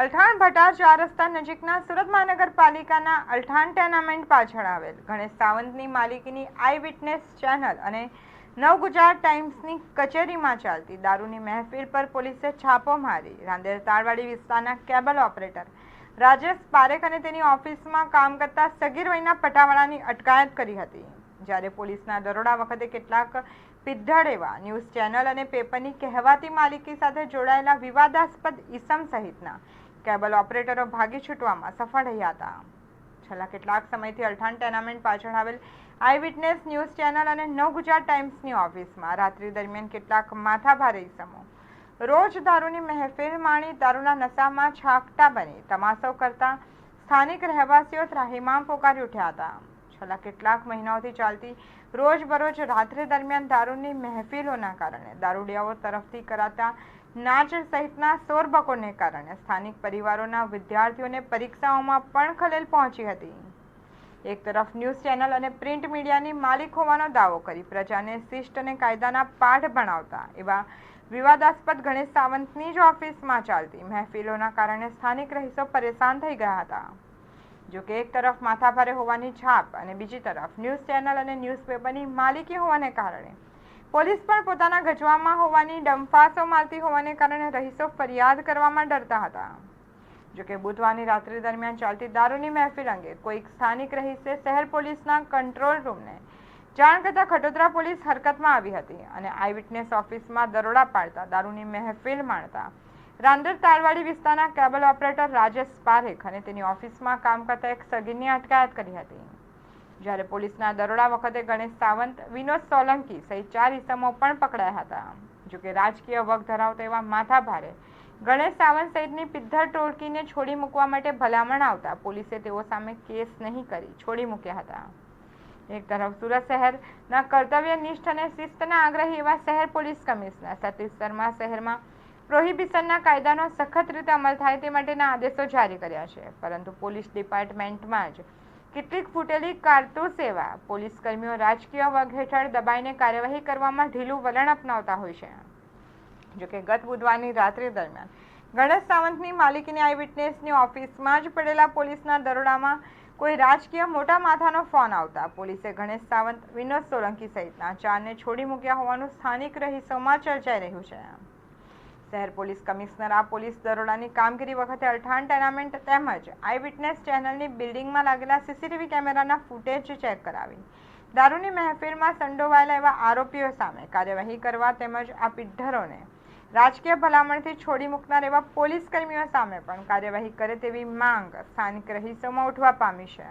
અલથાણ ભટાર 4 રસ્તા નજીકના સુરત મહાનગરપાલિકાના અલથાણ ટેનામેન્ટ પાછળ આવેલ ગણેશ સાવંતની માલિકીની આઈ વિટનેસ ચેનલ અને નવગુજરાત ટાઈમ્સની કચેરીમાં ચાલતી દારૂની મહેફિલ પર પોલીસે છાપો મારી રાંદેર તાળવાડી વિસ્તારના કેબલ ઓપરેટર રાજેશ પારેખ અને તેની ઓફિસમાં કામ કરતા સગીર વયના પટાવાળાની અટકાયત કરી હતી। જ્યારે પોલીસના દરોડા વખતે કેટલાક પિદ્ધળ એવા ન્યૂઝ ચેનલ અને પેપરની કહેવાતી માલિકી સાથે જોડાયેલા વિવાદાસ્પદ ઇસમ સહિતના કેબલ ઓપરેટરો ભાગી છૂટવામાં સફળ રહ્યા હતા। છેલ્લા કેટલાક સમયથી અલથાણ ટેનામેન્ટ પાછળ આવેલ આઈ વિટનેસ ન્યૂઝ ચેનલ અને નવગુજરાત ટાઈમ્સની ઓફિસમાં રાત્રિ દરમિયાન કેટલાક માથાભારે ઇસમો રોજ દારૂની મહેફિલ માણી દારૂના નશામાં છાકટા બની તમાશો કરતા સ્થાનિક રહેવાસીઓ ત્રાહિમામ પોકારી ઉઠ્યા હતા। છેલ્લા કેટલાક મહિનાઓથી ચાલતી રોજબરોજ રાત્રિ દરમિયાન દારૂની મહેફિલોના કારણે દારૂડિયાઓ તરફથી કરાતા નાચ સહિતના શોરબકોરને કારણે સ્થાનિક પરિવારોના વિદ્યાર્થીઓને પરીક્ષાઓમાં પણ ખલેલ પહોંચી હતી। એક તરફ ન્યૂઝ ચેનલ અને પ્રિન્ટ મીડિયાની માલિક હોવાનો દાવો કરી પ્રજાને શિસ્ત અને કાયદાના પાઠ ભણાવતા એવા વિવાદાસ્પદ ગણેશ સાવંતની જ ઓફિસમાં ચાલતી મહેફિલોના કારણે સ્થાનિક રહીશો પરેશાન થઈ ગયા હતા। જો કે એક તરફ માથાભારે હોવાની છાપ અને બીજી તરફ ન્યૂઝ ચેનલ અને ન્યૂઝપેપરની માલિકી હોવાને કારણે પોલીસ પણ પોતાના ગજવામાં હોવાની ડંફાસો મારતી હોવાને કારણે રહીશો ફરિયાદ કરવામાં ડરતા હતા। જો કે બુધવારની રાત્રિ દરમિયાન ચાલતી દારૂની મહેફિલ અંગે કોઈક સ્થાનિક રહીશે શહેર પોલીસના કંટ્રોલ રૂમને જાણ કરતાં ખટોદરા પોલીસ હરકતમાં આવી હતી અને આઈ વિટનેસ ઓફિસમાં દરોડા પાડતા દારૂની મહેફિલ માણતા રાંદેર તાળવાડી વિસ્તારના કેબલ ઓપરેટર રાજેશ પારેખ અને તેની ઓફિસમાં કામ કરતા એક સગીરની અટકાયત કરી હતી। જ્યારે પોલીસના દરોડા વખતે ગણેશ સાવંત, વિનોદ સોલંકી સહિત 4 ઇસમો પણ પકડાયા હતા। જો કે રાજકીય વગ ધરાવતા એવા માથાભારે ગણેશ સાવંત સહિતની પિદ્ધર ટોળકીને છોડી મૂકવા માટે ભલામણ આવતા પોલીસે તેઓ સામે કેસ નહીં કરી છોડી મૂક્યા હતા। એક તરફ સુરત શહેરના કર્તવ્યનિષ્ઠ અને શિસ્તના આગ્રહી એવા શહેર પોલીસ કમિશનર સતીશ શર્મા શહેરમાં પ્રોહિબિશનના કાયદાનો સખત રીતે અમલ થાય તે માટેના આદેશો જારી કર્યા છે, પરંતુ પોલીસ ડિપાર્ટમેન્ટમાં જ કેટલીક ફૂટેલી કારતૂસ એવા પોલીસ કર્મીઓ રાજકીય વગ હેઠળ દબાઈને કાર્યવાહી કરવામાં ઢીલું વલણ અપનાવતા હોય છે। જોકે ગત બુધવારની રાત્રિ દરમિયાન ગણેશ સાવંતની માલિકીની આઈ વિટનેસની ઓફિસમાં જ પડેલા પોલીસના દરોડામાં કોઈ રાજકીય મોટા માથાનો ફોન આવતા પોલીસે ગણેશ સાવંત, વિનોદ સોલંકી સહિતના 4ને છોડી મૂક્યા હોવાનું સ્થાનિક રહીશોમાં ચર્ચાઈ રહ્યું છે। શહેર પોલીસ કમિશનર આ પોલીસ દરોડાની કામગીરી વખતે અલથાણ ટેનામેન્ટ તેમજ આઈ વિટનેસ ચેનલની બિલ્ડિંગમાં લાગેલા સીસીટીવી કેમેરાના ફૂટેજ ચેક કરાવી દારૂની મહેફિલમાં સંડોવાયેલા એવા આરોપીઓ સામે કાર્યવાહી કરવા તેમજ આ પિદ્ધરોને રાજકીય ભલામણથી છોડી મૂકનાર એવા પોલીસ કર્મીઓ સામે પણ કાર્યવાહી કરે તેવી માંગ સ્થાનિક રહીશોમાં ઉઠવા પામી છે।